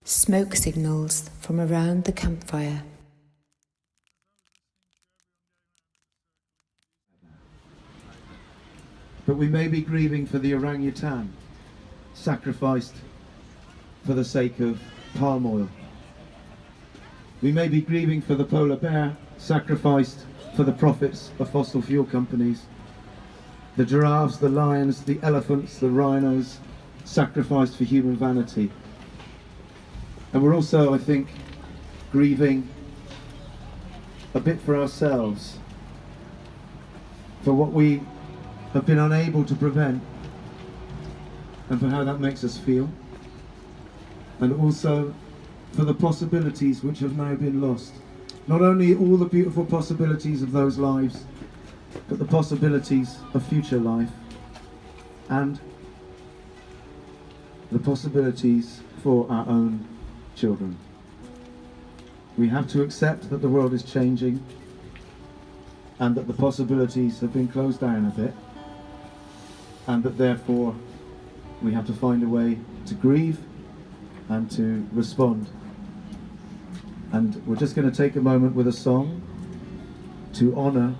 Smoke signals from around the campfire. But we may be grieving for the orangutan, sacrificed for the sake of palm oil. We may be grieving for the polar bear, sacrificed for the profits of fossil fuel companies. The giraffes, the lions, the elephants, the rhinos, sacrificed for human vanity. And we're also, I think, grieving a bit for ourselves, for what we have been unable to prevent, and for how that makes us feel, and also for the possibilities which have now been lost. Not only all the beautiful possibilities of those lives, but the possibilities of future life, and the possibilities for our own children. We have to accept that the world is changing, and that the possibilities have been closed down a bit, and that therefore we have to find a way to grieve and to respond. And we're just going to take a moment with a song to honour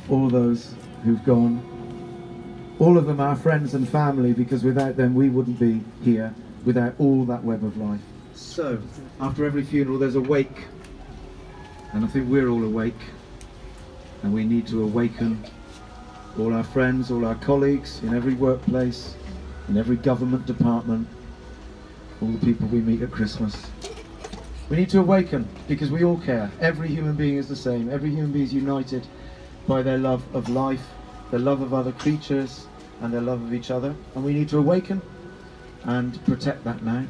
all those who've gone, all of them our friends and family, because without them we wouldn't be here, without all that web of life. So, after every funeral there's a wake, and I think we're all awake, and we need to awaken all our friends, all our colleagues, in every workplace, in every government department, all the people we meet at Christmas. We need to awaken, because we all care. Every human being is the same. Every human being is united by their love of life, their love of other creatures, and their love of each other. And we need to awaken and protect that now.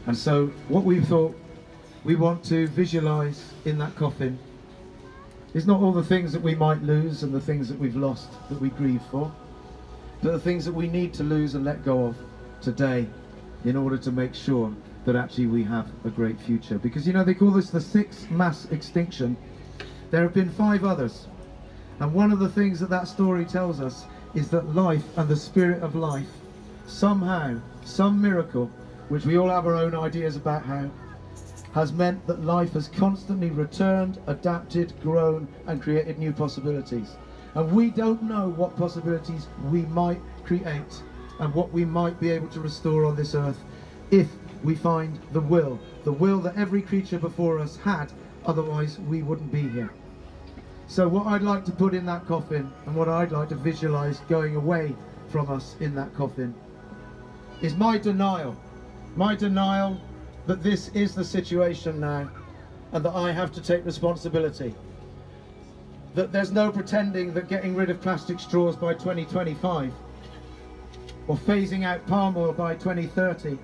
And so what we thought we want to visualize in that coffin is not all the things that we might lose and the things that we've lost that we grieve for, but the things that we need to lose and let go of today in order to make sure that actually we have a great future. Because, you know, they call this the 6th mass extinction. There have been 5 others. And one of the things that that story tells us is that life and the spirit of life, somehow, some miracle, which we all have our own ideas about how, has meant that life has constantly returned, adapted, grown, and created new possibilities. And we don't know what possibilities we might create and what we might be able to restore on this earth if we find the will that every creature before us had, otherwise we wouldn't be here. So what I'd like to put in that coffin, and what I'd like to visualize going away from us in that coffin, is my denial that this is the situation now, and that I have to take responsibility. That there's no pretending that getting rid of plastic straws by 2025, or phasing out palm oil by 2030,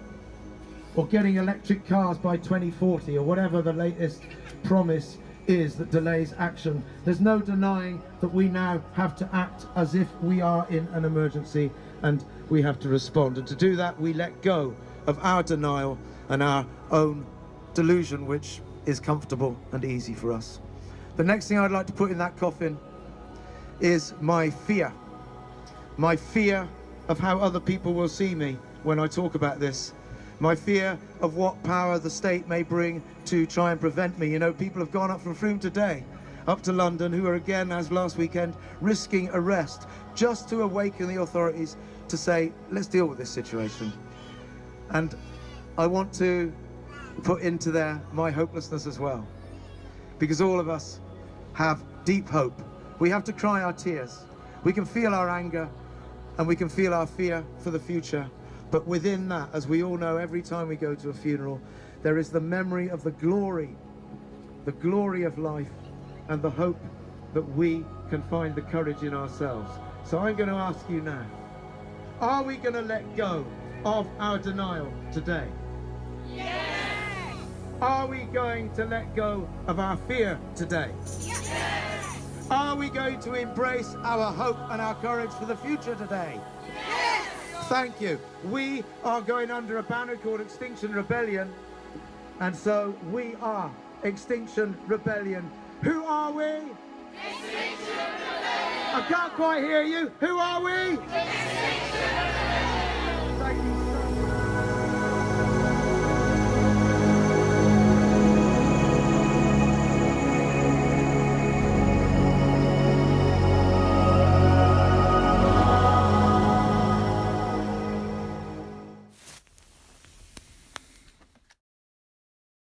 or getting electric cars by 2040, or whatever the latest promise is that delays action. There's no denying that we now have to act as if we are in an emergency and we have to respond. And to do that, we let go of our denial and our own delusion, which is comfortable and easy for us. The next thing I'd like to put in that coffin is my fear of how other people will see me when I talk about this. My fear of what power the state may bring to try and prevent me. You know, people have gone up from Frome today, up to London, who are again, as last weekend, risking arrest just to awaken the authorities to say, let's deal with this situation. And I want to put into there my hopelessness as well, because all of us have deep hope. We have to cry our tears. We can feel our anger and we can feel our fear for the future. But within that, as we all know, every time we go to a funeral, there is the memory of the glory of life, and the hope that we can find the courage in ourselves. So I'm going to ask you now, are we going to let go of our denial today? Yes! Are we going to let go of our fear today? Yes! Are we going to embrace our hope and our courage for the future today? Yes! Thank you. We are going under a banner called Extinction Rebellion, and so we are Extinction Rebellion. Who are we? Extinction Rebellion! I can't quite hear you. Who are we? Extinction Rebellion!